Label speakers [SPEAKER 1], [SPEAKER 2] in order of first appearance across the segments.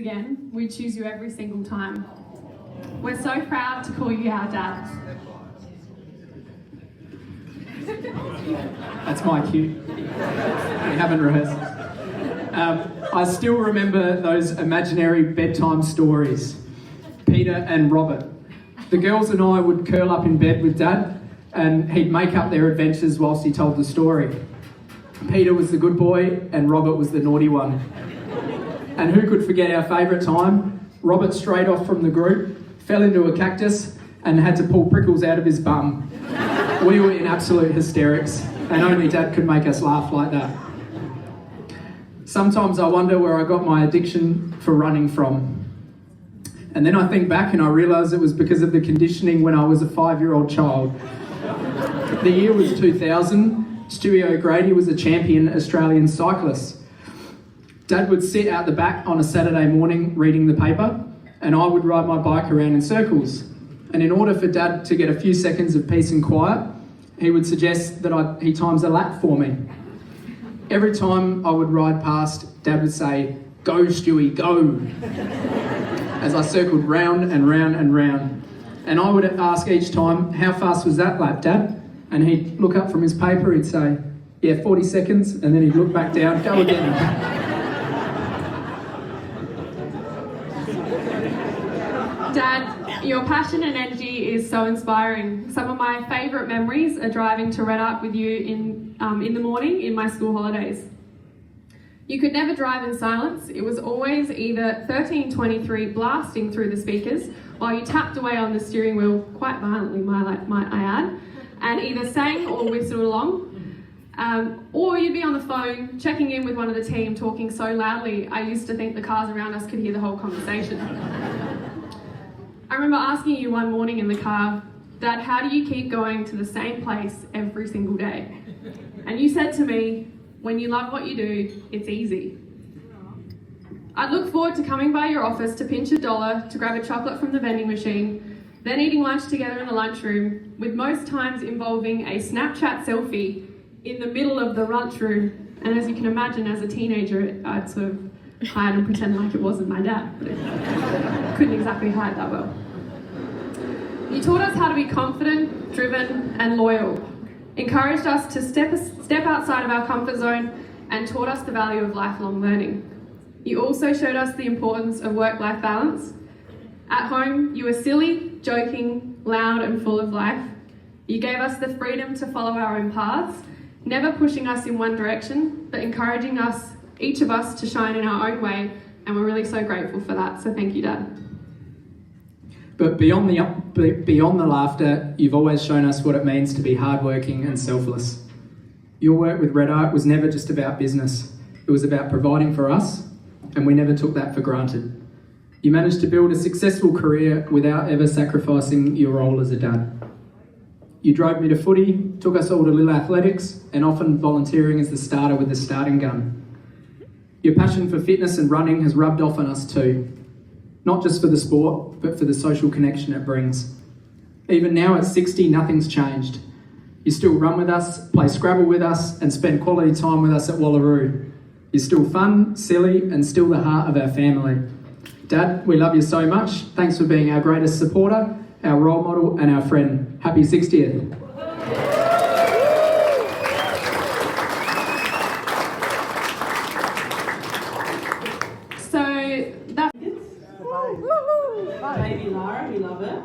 [SPEAKER 1] again, we choose you every single time. We're so proud to call you our dad.
[SPEAKER 2] That's my cue. We haven't rehearsed. I still remember those imaginary bedtime stories. Peter and Robert. The girls and I would curl up in bed with Dad and he'd make up their adventures whilst he told the story. Peter was the good boy and Robert was the naughty one. And who could forget our favourite time? Robert strayed off from the group, fell into a cactus and had to pull prickles out of his bum. We were in absolute hysterics and only Dad could make us laugh like that. Sometimes I wonder where I got my addiction for running from. And then I think back and I realise it was because of the conditioning when I was a 5-year-old child. The year was 2000. Stewie O'Grady was a champion Australian cyclist. Dad would sit out the back on a Saturday morning reading the paper and I would ride my bike around in circles. And in order for Dad to get a few seconds of peace and quiet, he would suggest that he times a lap for me. Every time I would ride past, Dad would say, "Go, Stewie, go," as I circled round and round and round. And I would ask each time, "How fast was that lap, Dad?" And he'd look up from his paper, he'd say, "Yeah, 40 seconds," and then he'd look back down, "Go again."
[SPEAKER 1] Dad, your passion and energy is so inspiring. Some of my favourite memories are driving to Redart with you in the morning in my school holidays. You could never drive in silence. It was always either 1323 blasting through the speakers while you tapped away on the steering wheel, quite violently might I add, and either sang or whistled along. Or you'd be on the phone checking in with one of the team talking so loudly I used to think the cars around us could hear the whole conversation. I remember asking you one morning in the car, "Dad, how do you keep going to the same place every single day?" And you said to me, "When you love what you do, it's easy." I'd look forward to coming by your office to pinch $1 to grab a chocolate from the vending machine, then eating lunch together in the lunchroom, with most times involving a Snapchat selfie in the middle of the lunchroom. And as you can imagine, as a teenager, I'd sort of hide and pretend like it wasn't my dad, but I couldn't exactly hide that well. You taught us how to be confident, driven, and loyal, encouraged us to step outside of our comfort zone, and taught us the value of lifelong learning. You also showed us the importance of work-life balance. At home, you were silly, joking, loud, and full of life. You gave us the freedom to follow our own paths, never pushing us in one direction, but encouraging us, each of us, to shine in our own way, and we're really so grateful for that, so thank you, Dad.
[SPEAKER 2] But beyond the laughter, you've always shown us what it means to be hardworking and selfless. Your work with Redart was never just about business. It was about providing for us, and we never took that for granted. You managed to build a successful career without ever sacrificing your role as a dad. You drove me to footy, took us all to Lille Athletics, and often volunteering as the starter with the starting gun. Your passion for fitness and running has rubbed off on us too. Not just for the sport, but for the social connection it brings. Even now at 60, nothing's changed. You still run with us, play Scrabble with us, and spend quality time with us at Wallaroo. You're still fun, silly, and still the heart of our family. Dad, we love you so much. Thanks for being our greatest supporter, our role model, and our friend. Happy 60th.
[SPEAKER 3] Baby Lara, we love her.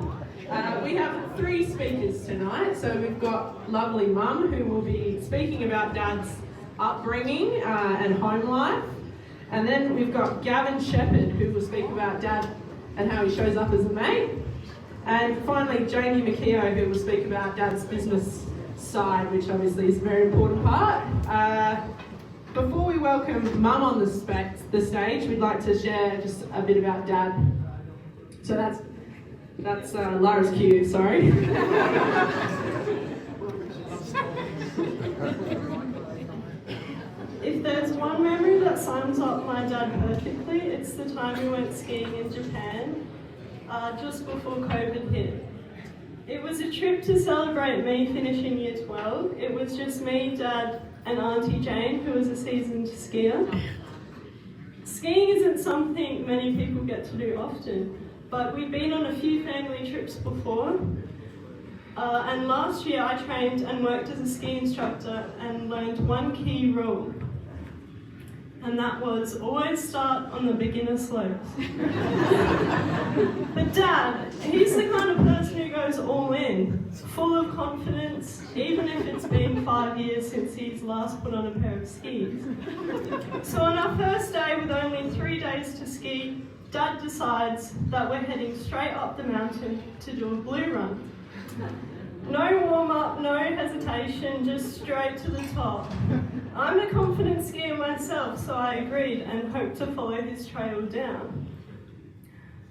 [SPEAKER 3] We have 3 speakers tonight. So we've got lovely Mum, who will be speaking about Dad's upbringing and home life. And then we've got Gavin Shepherd, who will speak about Dad and how he shows up as a mate. And finally, Jamie McKeough, who will speak about Dad's business side, which obviously is a very important part. Before we welcome Mum on the stage, we'd like to share just a bit about Dad. So that's Lara's cue, sorry.
[SPEAKER 4] If there's one memory that sums up my dad perfectly, it's the time we went skiing in Japan, just before COVID hit. It was a trip to celebrate me finishing year 12. It was just me, Dad, and Auntie Jane, who was a seasoned skier. Skiing isn't something many people get to do often, but we've been on a few family trips before. And last year I trained and worked as a ski instructor and learned one key rule. And that was always start on the beginner slopes. But Dad, he's the kind of person who goes all in, full of confidence, even if it's been 5 years since he's last put on a pair of skis. So on our first day with only 3 days to ski, Dad decides that we're heading straight up the mountain to do a blue run. No warm-up, no hesitation, just straight to the top. I'm a confident skier myself, so I agreed and hoped to follow his trail down.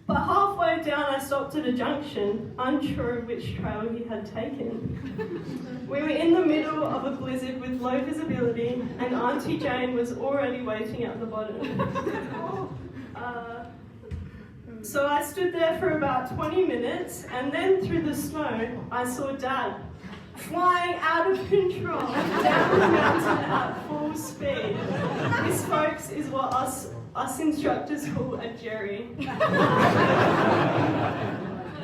[SPEAKER 4] But halfway down I stopped at a junction, unsure of which trail he had taken. We were in the middle of a blizzard with low visibility, and Auntie Jane was already waiting at the bottom. So I stood there for about 20 minutes, and then through the snow, I saw Dad flying out of control down the mountain at full speed. This, folks, is what us instructors call a jerry.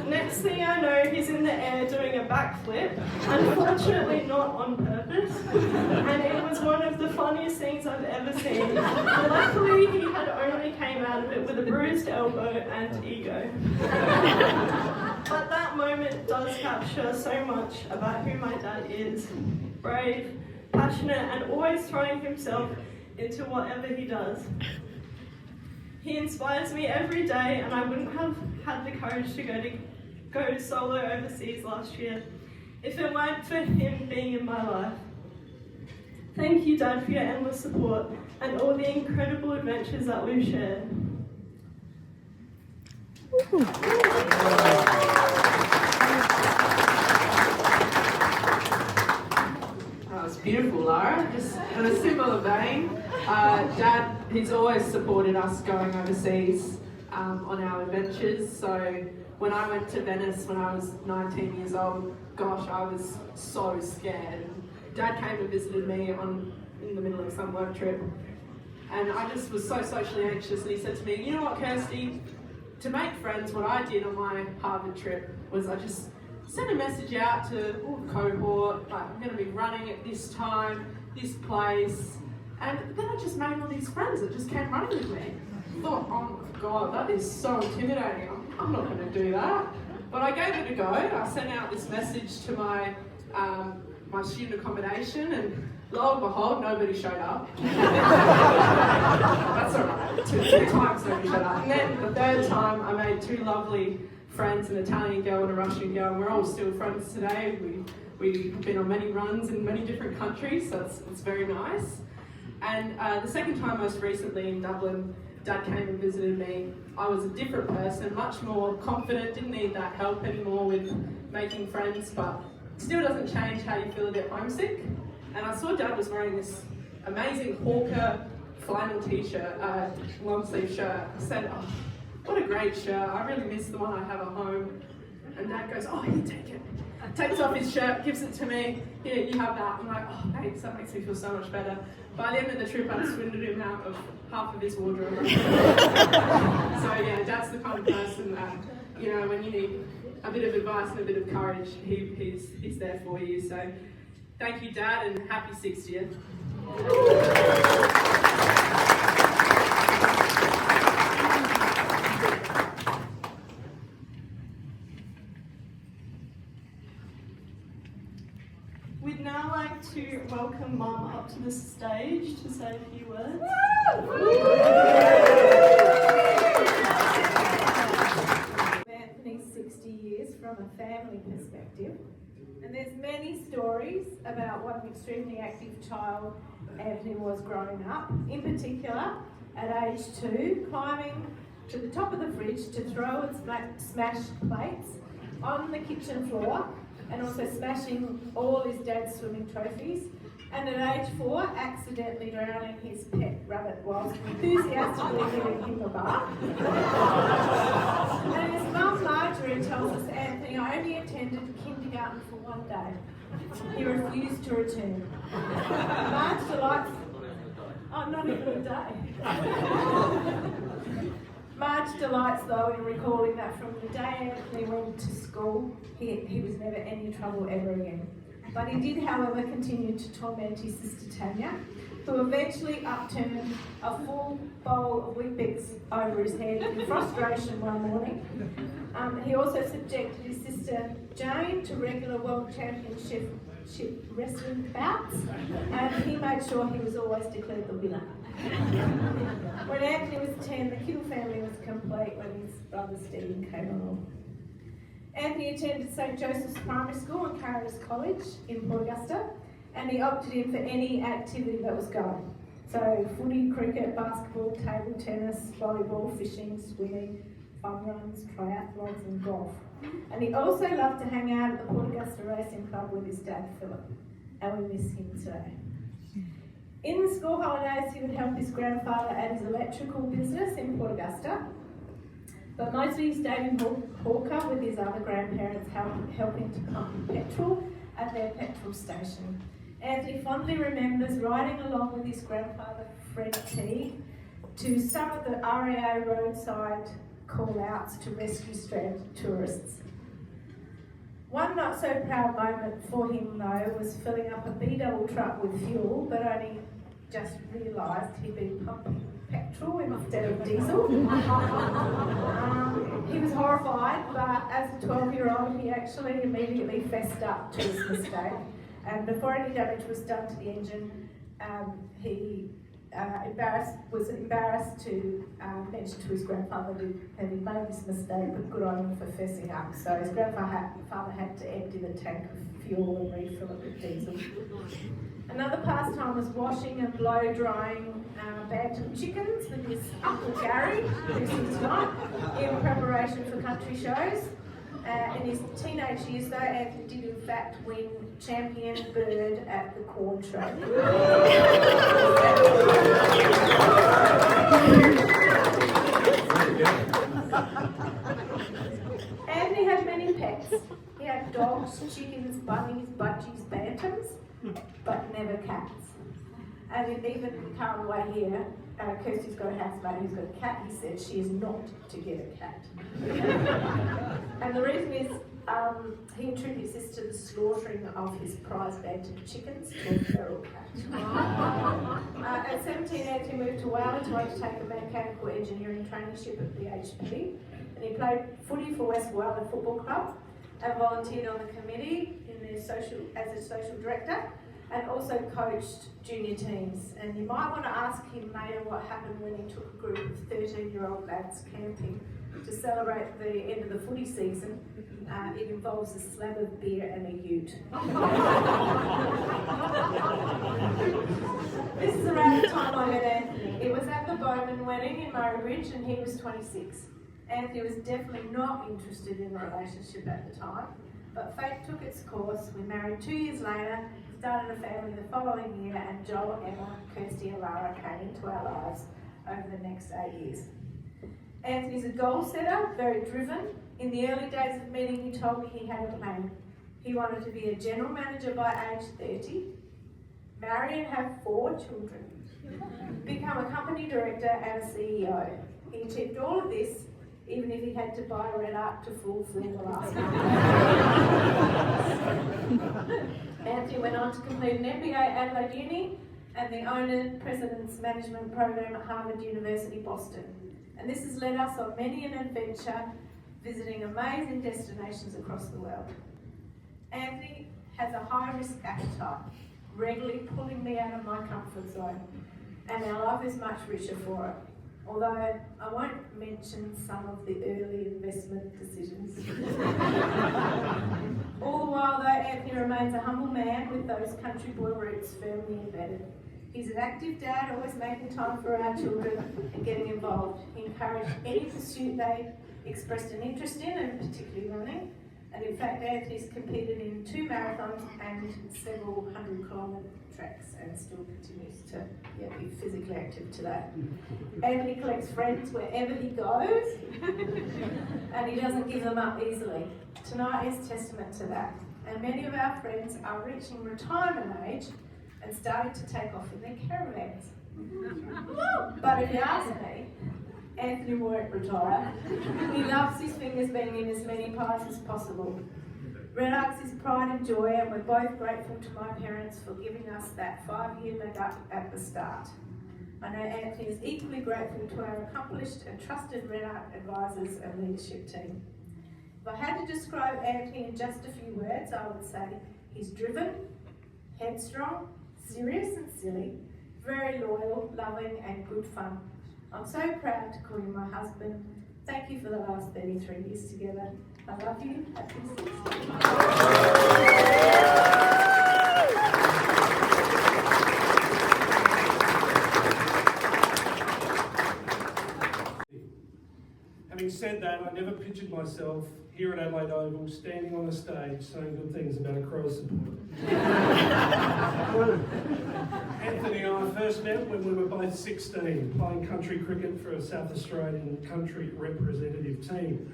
[SPEAKER 4] Next thing I know, he's in the air doing a backflip, unfortunately not on purpose, and it was one of the funniest things I've ever seen. Luckily, he had only came out of it with a bruised elbow and ego. But that moment does capture so much about who my dad is. Brave, passionate, and always throwing himself into whatever he does. He inspires me every day, and I wouldn't have had the courage to go solo overseas last year if it weren't for him being in my life. Thank you, Dad, for your endless support and all the incredible adventures that we've shared.
[SPEAKER 3] That was beautiful, Lara. Just in a similar vein, Dad, he's always supported us going overseas on our adventures. So when I went to Venice when I was 19 years old, gosh, I was so scared. Dad came and visited me in the middle of some work trip, and I just was so socially anxious, and he said to me, you know what, Kirsty, to make friends, what I did on my Harvard trip was I just sent a message out to all the cohort, like, I'm going to be running at this time, this place, and then I just made all these friends that just came running with me. I thought, oh my God, that is so intimidating. I'm not going to do that. But I gave it a go. I sent out this message to my student accommodation, and lo and behold, nobody showed up. That's all right. Two times nobody showed up. And then the third time, I made 2 lovely friends, an Italian girl and a Russian girl, and we're all still friends today. We've been on many runs in many different countries, so it's very nice. And the second time, most recently in Dublin, Dad came and visited me. I was a different person, much more confident, didn't need that help anymore with making friends, but still doesn't change how you feel a bit homesick. And I saw Dad was wearing this amazing Hawker flannel t-shirt, long sleeve shirt. I said, oh, what a great shirt. I really miss the one I have at home. And Dad goes, oh, here, take it. Takes off his shirt, gives it to me. Here, you have that. I'm like, oh, thanks, that makes me feel so much better. By the end of the trip, I swindled him out of half of his wardrobe. So yeah, Dad's the kind of person that, you know, when you need a bit of advice and a bit of courage, he's there for you. So thank you, Dad, and happy 60th.
[SPEAKER 4] We'd now like to welcome Mum up to the stage to say a few words.
[SPEAKER 5] Anthony's 60 years from a family perspective, and there's many stories about what an extremely active child Anthony was growing up. In particular, at age 2, climbing to the top of the fridge to throw and smash plates on the kitchen floor, and also smashing all his dad's swimming trophies. And at age 4, accidentally drowning his pet rabbit whilst enthusiastically giving him a bath. And his mum Marjorie tells us Anthony only attended kindergarten for 1 day. He refused to return. Oh, not even a day. Marge delights, though, in recalling that from the day Anthony went to school, he was never any trouble ever again. But he did, however, continue to torment his sister Tanya, who eventually upturned a full bowl of Weet-Bix over his head in frustration one morning. He also subjected his sister Jane to regular World Championship wrestling bouts, and he made sure he was always declared the winner. When Anthony was 10, the Kittle family was complete when his brother Stephen came along. Anthony attended St Joseph's Primary School and Caritas College in Port Augusta, and he opted in for any activity that was going. So footy, cricket, basketball, table tennis, volleyball, fishing, swimming, fun runs, triathlons and golf. And he also loved to hang out at the Port Augusta Racing Club with his dad Philip, and we miss him today. In the school holidays, he would help his grandfather at his electrical business in Port Augusta, but mostly he stayed in Hawker with his other grandparents, helping to pump petrol at their petrol station. Anthony fondly remembers riding along with his grandfather, Fred Teague, to some of the RAA roadside call-outs to rescue stranded tourists. One not so proud moment for him, though, was filling up a B-double truck with fuel, but only just realised he'd been pumping petrol instead of diesel. He was horrified, but as a 12-year-old, he actually immediately fessed up to his mistake. And before any damage was done to the engine, he was embarrassed to mention to his grandfather that he made this mistake, but good on him for fessing up. So his grandfather had to empty the tank of fuel and refill it with diesel. Another pastime was washing and blow drying bantam chickens with his Uncle Gary, who's here tonight, in preparation for country shows. In his teenage years, though, Anthony did in fact win champion bird at the corn show. Anthony had many pets. He had dogs, chickens, bunnies, budgies, bantams, but never cats. And even current way here, Kirsty's got a housemate who's got a cat. He said she is not to get a cat. And the reason is he attributes this to the slaughtering of his prize bantam chickens to a feral cat. At 17, Anthony moved to Wales to undertake a mechanical engineering traineeship at BHP, and he played footy for West Wales Football Club and volunteered on the committee as a social director, and also coached junior teams. And you might want to ask him later what happened when he took a group of 13-year-old lads camping to celebrate the end of the footy season. It involves a slab of beer and a ute. This is around the time I met Anthony. It was at the Bowman wedding in Murray Ridge, and he was 26. Anthony was definitely not interested in a relationship at the time, but fate took its course. We married 2 years later, started a family the following year, and Joel, Emma, Kirsty and Lara came into our lives over the next 8 years. Anthony's a goal setter, very driven. In the early days of meeting, he told me he had a plan. He wanted to be a general manager by age 30, marry and have 4 children, become a company director and a CEO. He achieved all of this, even if he had to buy Red Arc to fulfill the last one. Anthony went on to complete an MBA at Adelaide Uni and the Owner President's Management Program at Harvard University, Boston. And this has led us on many an adventure, visiting amazing destinations across the world. Anthony has a high-risk appetite, regularly pulling me out of my comfort zone, and our love is much richer for it. Although I won't mention some of the early investment decisions. All the while, though, Anthony remains a humble man with those country boy roots firmly embedded. He's an active dad, always making time for our children and getting involved. He encouraged any pursuit they expressed an interest in, and particularly running. And in fact, Anthony's competed in 2 marathons and several 100-kilometre tracks and still continues to be physically active today. Anthony collects friends wherever he goes and he doesn't give them up easily. Tonight is testament to that. And many of our friends are reaching retirement age and starting to take off in their caravans. But if you ask me, Anthony won't retire. He loves his fingers being in as many pies as possible. Red Arcs is pride and joy, and we're both grateful to my parents for giving us that 5-year leg up at the start. I know Anthony is equally grateful to our accomplished and trusted Red Arc advisors and leadership team. If I had to describe Anthony in just a few words, I would say he's driven, headstrong, serious and silly, very loyal, loving and good fun. I'm so proud to call you my husband. Thank you for the last 33 years together. I love you. Happy 60.
[SPEAKER 6] Having said that, I never pictured myself here at Adelaide Oval standing on a stage saying good things about a Crows supporter. Anthony and I first met when we were both 16, playing country cricket for a South Australian country representative team.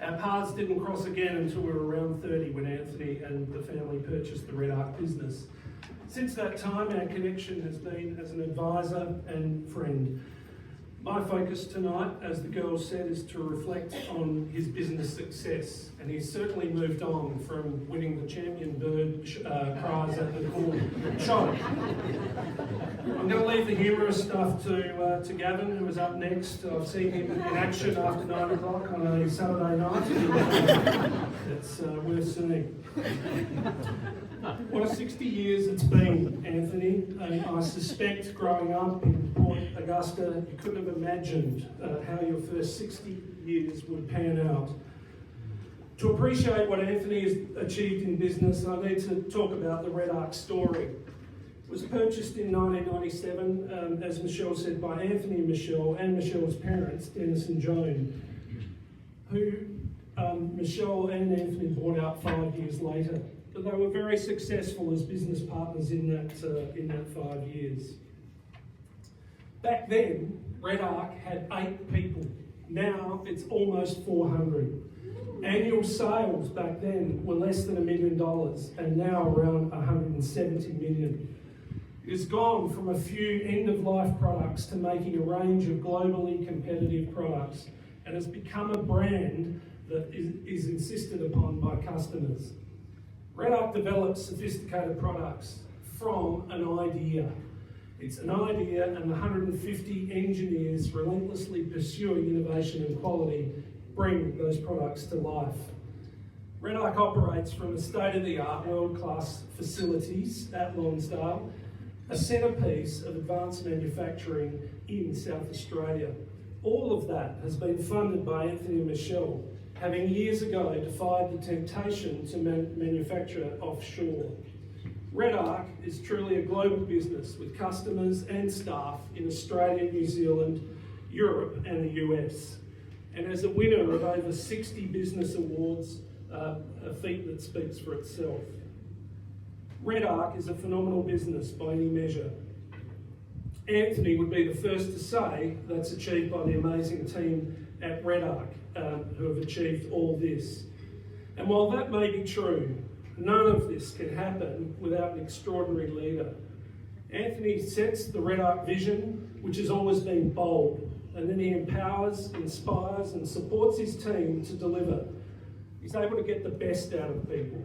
[SPEAKER 6] Our paths didn't cross again until we were around 30 when Anthony and the family purchased the Red Arc business. Since that time, our connection has been as an advisor and friend. My focus tonight, as the girls said, is to reflect on his business success, and he's certainly moved on from winning the champion bird prize at the Corn Show. I'm going to leave the humorous stuff to Gavin, who is up next. I've seen him in action after 9 o'clock on a Saturday night. It's worth seeing. What a 60 years it's been, Anthony. I suspect growing up in Port Augusta, you couldn't have imagined how your first 60 years would pan out. To appreciate what Anthony has achieved in business, I need to talk about the Red Arc story. It was purchased in 1997, as Michelle said, by Anthony and Michelle's parents, Dennis and Joan, who Michelle and Anthony bought out 5 years later. But they were very successful as business partners in that 5 years. Back then, Red Arc had 8 people. Now it's almost 400. Annual sales back then were less than $1 million, and now around 170 million. It has gone from a few end-of-life products to making a range of globally competitive products, and has become a brand that is insisted upon by customers. Red Arc develops sophisticated products from an idea. It's an idea, and the 150 engineers relentlessly pursuing innovation and quality bring those products to life. Red Arc operates from a state-of-the-art, world-class facilities at Lonsdale, a centrepiece of advanced manufacturing in South Australia. All of that has been funded by Anthony and Michelle, having years ago defied the temptation to manufacture offshore. Red Arc is truly a global business with customers and staff in Australia, New Zealand, Europe and the US. And as a winner of over 60 business awards, a feat that speaks for itself. Red Arc is a phenomenal business by any measure. Anthony would be the first to say that's achieved by the amazing team at Red Arc, who have achieved all this. And while that may be true, none of this can happen without an extraordinary leader. Anthony sets the Red Arc vision, which has always been bold, and then he empowers, inspires and supports his team to deliver. He's able to get the best out of people.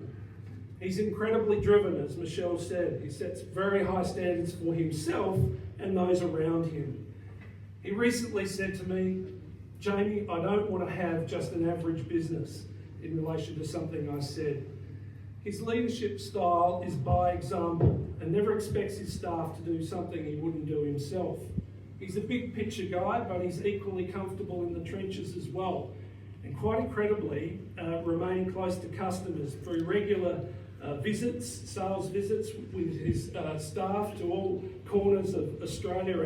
[SPEAKER 6] He's incredibly driven, as Michelle said. He sets very high standards for himself and those around him. He recently said to me, "Jamie, I don't want to have just an average business," in relation to something I said. His leadership style is by example and never expects his staff to do something he wouldn't do himself. He's a big picture guy, but he's equally comfortable in the trenches as well. And quite incredibly, remaining close to customers through regular visits, sales visits with his staff to all corners of Australia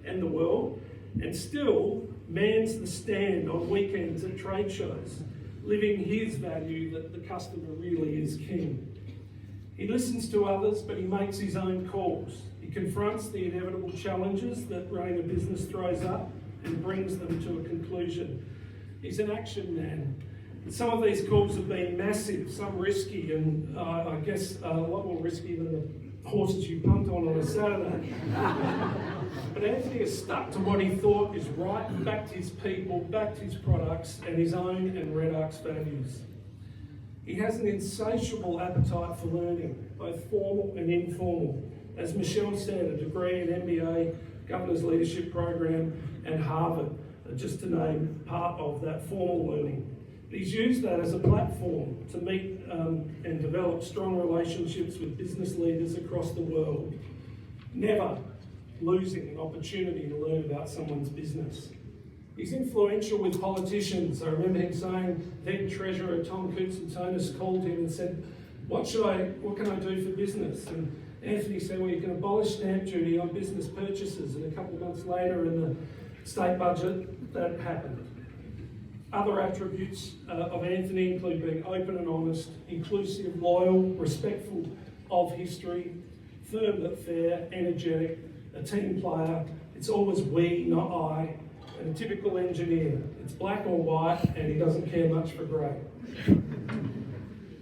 [SPEAKER 6] and the world, and still mans the stand on weekends at trade shows, living his value that the customer really is king. He listens to others, but he makes his own calls. He confronts the inevitable challenges that running a business throws up and brings them to a conclusion. He's an action man. Some of these calls have been massive, some risky, and I guess a lot more risky than horses you punt on a Saturday. But Anthony has stuck to what he thought is right, backed his people, backed his products, and his own and Red Ark's values. He has an insatiable appetite for learning, both formal and informal. As Michelle said, a degree in MBA, Governor's Leadership Program, and Harvard, just to name part of that formal learning. He's used that as a platform to meet and develop strong relationships with business leaders across the world, never losing an opportunity to learn about someone's business. He's influential with politicians. I remember him saying, then Treasurer Tom Koutsantonis called him and said, what can I do for business? And Anthony said, well, you can abolish stamp duty on business purchases. And a couple of months later in the state budget, that happened. Other attributes of Anthony include being open and honest, inclusive, loyal, respectful of history, firm but fair, energetic, a team player. It's always we, not I, and a typical engineer. It's black or white, and he doesn't care much for grey.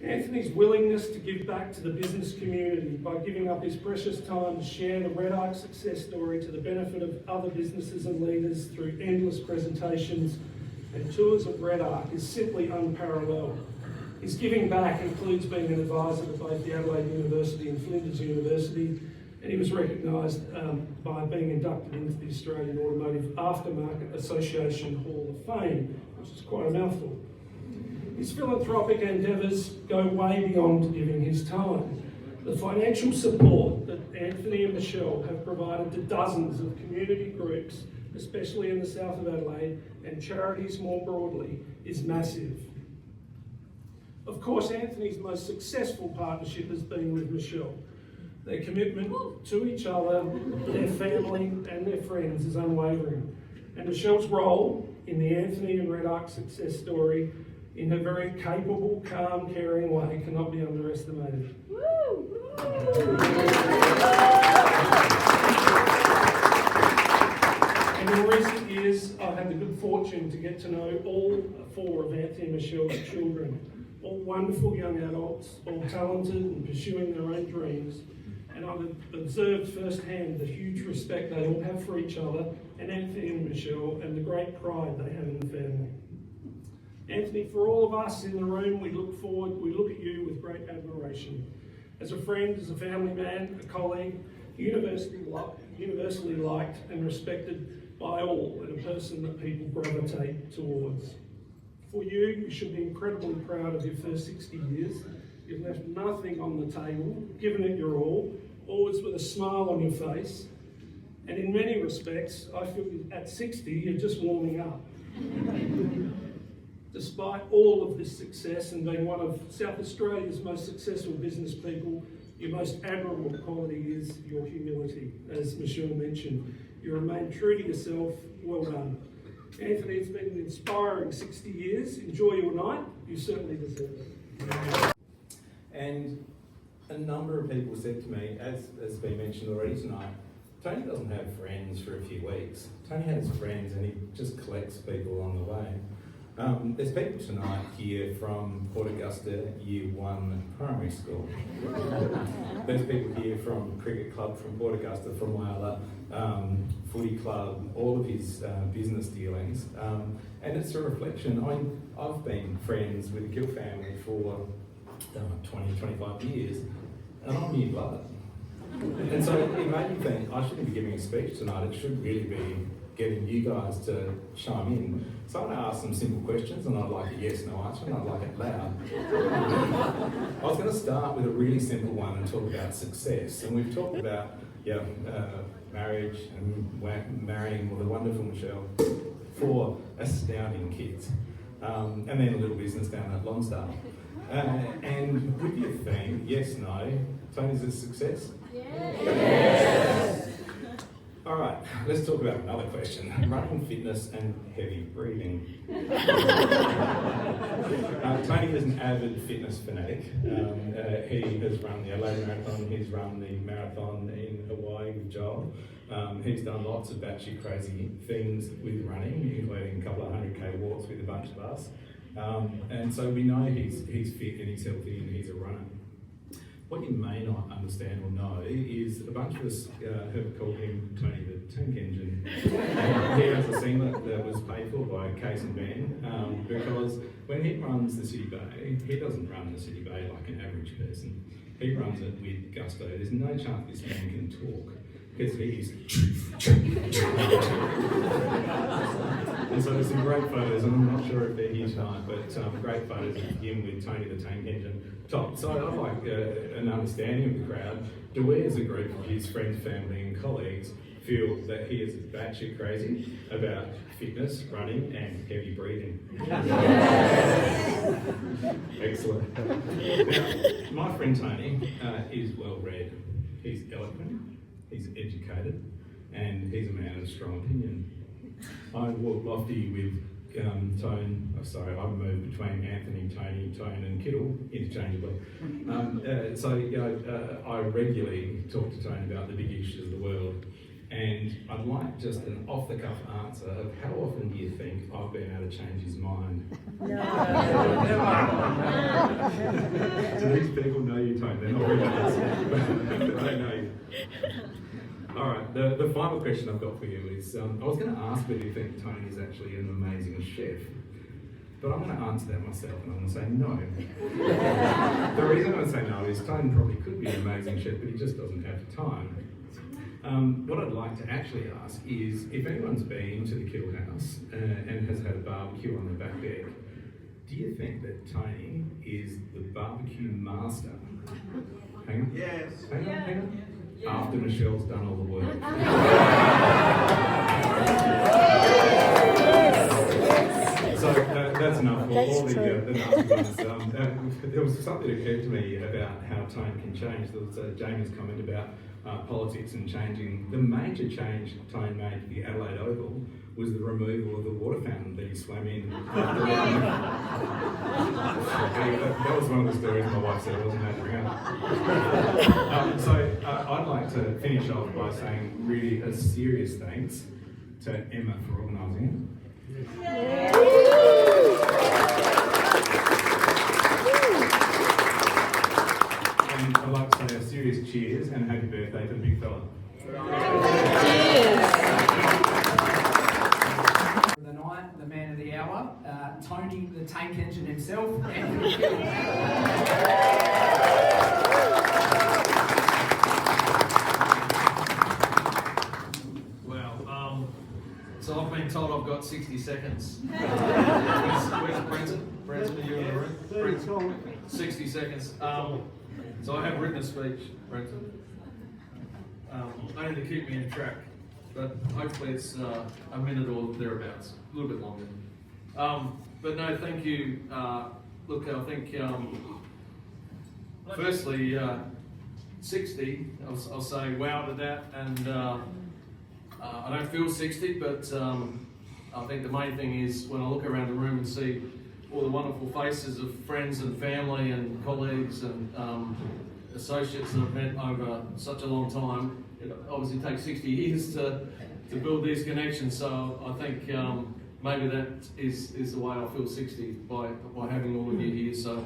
[SPEAKER 6] Anthony's willingness to give back to the business community by giving up his precious time to share the Red Ark success story to the benefit of other businesses and leaders through endless presentations and tours of Red Ark is simply unparalleled. His giving back includes being an advisor to both the Adelaide University and Flinders University, and he was recognised by being inducted into the Australian Automotive Aftermarket Association Hall of Fame, which is quite a mouthful. His philanthropic endeavours go way beyond giving his time. The financial support that Anthony and Michelle have provided to dozens of community groups, especially in the south of Adelaide, and charities more broadly, is massive. Of course, Anthony's most successful partnership has been with Michelle. Their commitment to each other, their family and their friends is unwavering. And Michelle's role in the Anthony and Red Ark success story in her very capable, calm, caring way cannot be underestimated. And in recent years, I've had the good fortune to get to know all four of Anthony and Michelle's children, all wonderful young adults, all talented and pursuing their own dreams. And I've observed firsthand the huge respect they all have for each other, and Anthony and Michelle, and the great pride they have in the family. Anthony, for all of us in the room, we look at you with great admiration. As a friend, as a family man, a colleague, universally liked and respected by all, and a person that people gravitate towards. For you, you should be incredibly proud of your first 60 years. You've left nothing on the table, given it your all, always with a smile on your face. And in many respects, I feel at 60, you're just warming up. Despite all of this success and being one of South Australia's most successful business people, your most admirable quality is your humility. As Michelle mentioned, you remain true to yourself. Well done. Anthony, it's been an inspiring 60 years. Enjoy your night. You certainly deserve it.
[SPEAKER 7] And a number of people said to me, as has been mentioned already tonight, Tony doesn't have friends for a few weeks. Tony has friends and he just collects people along the way. There's people tonight here from Port Augusta Year 1 Primary School. There's people here from Cricket Club from Port Augusta, from Whyalla, Footy Club, all of his business dealings. And it's a reflection. I've been friends with the Gill family for 20, 25 years, and I'm new blood. And so it made me think, I shouldn't be giving a speech tonight, it should really be getting you guys to chime in. So I'm going to ask some simple questions, and I'd like a yes/no answer, and I'd like it loud. I was going to start with a really simple one and talk about success. And we've talked about marriage and marrying the wonderful Michelle, 4 astounding kids, and then a little business down at Lonsdale. And with your theme, yes, no, Tony's a success? Yes! All right, let's talk about another question. Running, fitness and heavy breathing. Tony is an avid fitness fanatic. He has run the Adelaide Marathon, he's run the marathon in Hawaii with Joel. He's done lots of batshit crazy things with running, including a couple of 100k walks with a bunch of us. And so we know he's fit and he's healthy and he's a runner. What you may not understand or know is a bunch of us have called him Tony the Tank Engine. He has a singlet that was paid for by Case and Ben because when he runs the City Bay, he doesn't run the City Bay like an average person. He runs it with gusto. There's no chance this man can talk because he is. And so there's some great photos, and I'm not sure if they're here tonight, but great photos of him with Tony the Tank Engine top. So I'd like an understanding of the crowd. Do we as a group of his friends, family and colleagues feel that he is batshit crazy about fitness, running and heavy breathing? Excellent. Now, my friend Tony is well read, he's eloquent, he's educated and he's a man of strong opinion. I walk lofty with I move between Anthony, Tony, Tone and Kittle interchangeably. I regularly talk to Tony about the big issues of the world, and I'd like just an off-the-cuff answer of how often do you think I've been able to change his mind? Do these people know you, Tony? They're not really answering, but they know you. All right, the final question I've got for you is, I was going to ask whether you think Tony is actually an amazing chef, but I'm going to answer that myself and I'm going to say no. The reason I'm going to say no is Tony probably could be an amazing chef, but he just doesn't have the time. What I'd like to actually ask is, if anyone's been to the Kittle House and has had a barbecue on their back deck, do you think that Tony is the barbecue master? Hang on.
[SPEAKER 8] Yes.
[SPEAKER 7] Hang on. After Michelle's done all the work. So that's enough for all the nasty ones. There was something that occurred to me about how tone can change. There was Jamie's comment about politics and changing. The major change Tone made to the Adelaide Oval was the removal of the water fountain that he swam in after running. That was one of the stories my wife said I wasn't answering out. So I'd like to finish off by saying really a serious thanks to Emma for organising it. And I'd like to say a serious cheers and happy birthday to the big fella.
[SPEAKER 2] The night, the man of the hour, Tony the Tank Engine himself, Anthony Kittle.
[SPEAKER 8] Wow. So I've been told I've got 60 seconds. Where's Brenton? Brenton, are you in the room? Brenton, 60 seconds. So I have written a speech, Brenton. Only to keep me in track, but hopefully it's a minute or thereabouts, a little bit longer. But no, thank you. Look, I think firstly, 60, I'll say wow to that, and I don't feel 60, but I think the main thing is when I look around the room and see all the wonderful faces of friends and family and colleagues and associates that I've met over such a long time. It obviously takes 60 years to build these connections, so I think maybe that is the way I feel 60 by having all of you here. So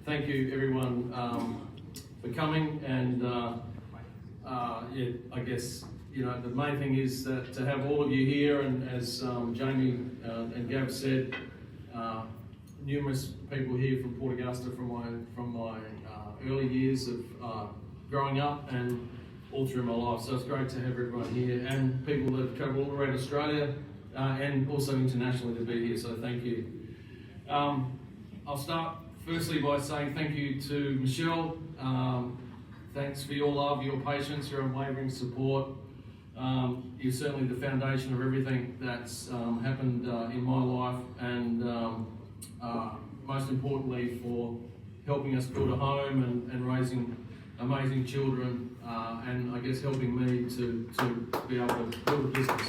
[SPEAKER 8] thank you everyone for coming, and yeah, I guess the main thing is that to have all of you here, and as Jamie and Gab said, numerous people here from Port Augusta from my early years of growing up and all through my life. So it's great to have everyone here and people that have travelled all around Australia and also internationally to be here. So thank you. I'll start firstly by saying thank you to Michelle. Thanks for your love, your patience, your unwavering support. You're certainly the foundation of everything that's happened in my life, and most importantly for helping us build a home and raising amazing children, and I guess helping me to be able to build a business.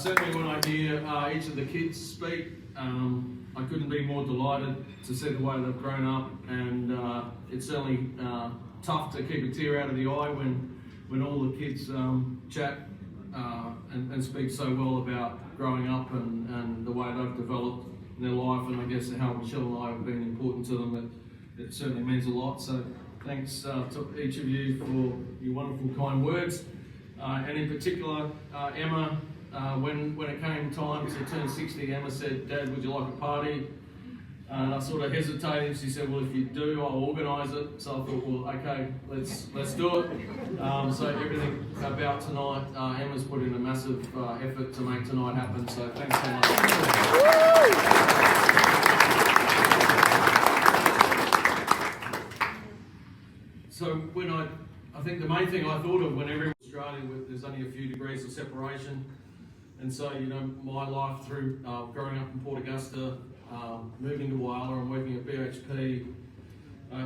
[SPEAKER 8] Certainly when I hear each of the kids speak, I couldn't be more delighted to see the way they've grown up, and it's certainly tough to keep a tear out of the eye when all the kids chat and speak so well about growing up and the way they've developed in their life, and I guess how Michelle and I have been important to them. It certainly means a lot. So thanks to each of you for your wonderful, kind words, and in particular, Emma. When it came time to turn 60, Emma said, "Dad, would you like a party?" And I sort of hesitated. She said, "Well, if you do, I'll organise it." So I thought, "Well, okay, let's do it." So everything about tonight, Emma's put in a massive effort to make tonight happen. So thanks so much. So when I think the main thing I thought of when everyone in Australia, there's only a few degrees of separation, and so my life through growing up in Port Augusta, moving to Whyalla and working at BHP,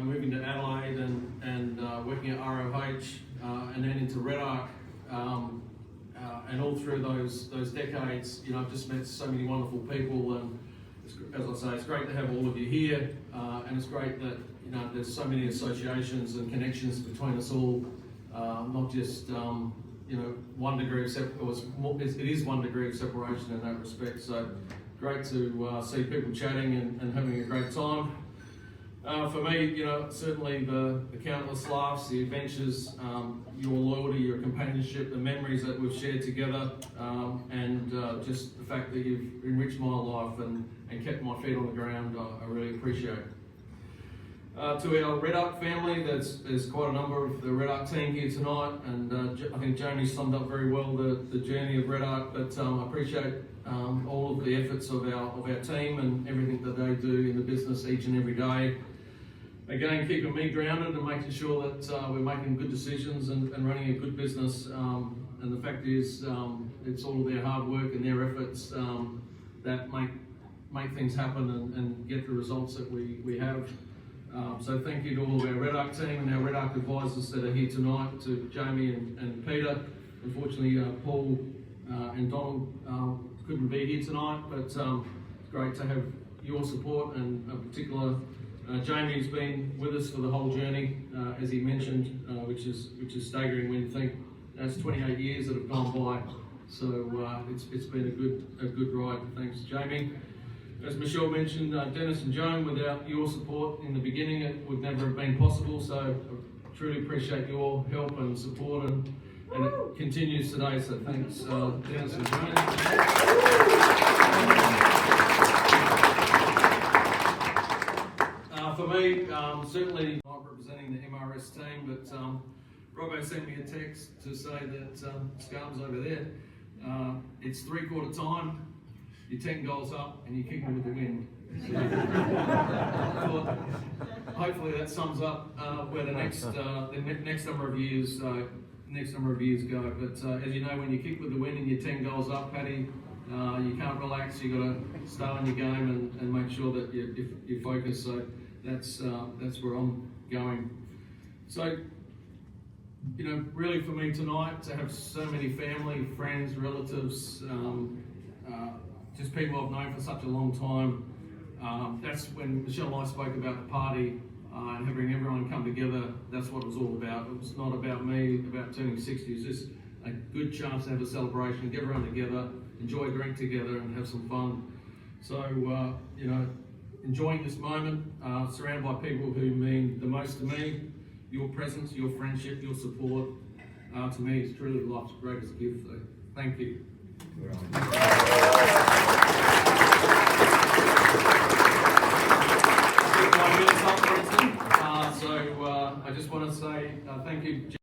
[SPEAKER 8] moving to Adelaide and working at ROH, and then into Red Arc, and all through those decades, I've just met so many wonderful people, and as I say, it's great to have all of you here, and it's great that there's so many associations and connections between us all, not just 1 degree of it is 1 degree of separation in that respect. So great to see people chatting and having a great time. For me, certainly the countless laughs, the adventures, your loyalty, your companionship, the memories that we've shared together, and just the fact that you've enriched my life and kept my feet on the ground, I really appreciate. To our Red Arc family, there's quite a number of the Red Arc team here tonight, and I think Jamie summed up very well the journey of Red Arc, but I appreciate all of the efforts of our team and everything that they do in the business each and every day. Again, keeping me grounded and making sure that we're making good decisions and running a good business, and the fact is it's all of their hard work and their efforts that make things happen and get the results that we have. So thank you to all of our Red Arc team and our Red Arc advisors that are here tonight, to Jamie and Peter. Unfortunately, Paul and Donald couldn't be here tonight, but it's great to have your support, and in particular, Jamie's been with us for the whole journey, as he mentioned, which is staggering when you think that's 28 years that have gone by. So it's been a good ride. Thanks, Jamie. As Michelle mentioned, Dennis and Joan, without your support in the beginning, it would never have been possible. So I truly appreciate your help and support, and it continues today. So thanks, Dennis and Joan. For me, certainly not representing the MRS team, but Robbo sent me a text to say that Scarm's over there. It's 3/4 time. You're 10 goals up and you're kicking with the wind. So, I thought, hopefully that sums up where the next number of years go. But as you know, when you kick with the wind and you're 10 goals up, Paddy, you can't relax. You've got to stay on your game and make sure that you focus. So that's where I'm going. So, really for me tonight, to have so many family, friends, relatives, just people I've known for such a long time. That's when Michelle and I spoke about the party and having everyone come together. That's what it was all about. It was not about me, about turning 60. It's just a good chance to have a celebration, get everyone together, enjoy a drink together and have some fun. So, enjoying this moment, surrounded by people who mean the most to me. Your presence, your friendship, your support, to me is truly life's greatest gift. So, thank you. So I just want to say thank you.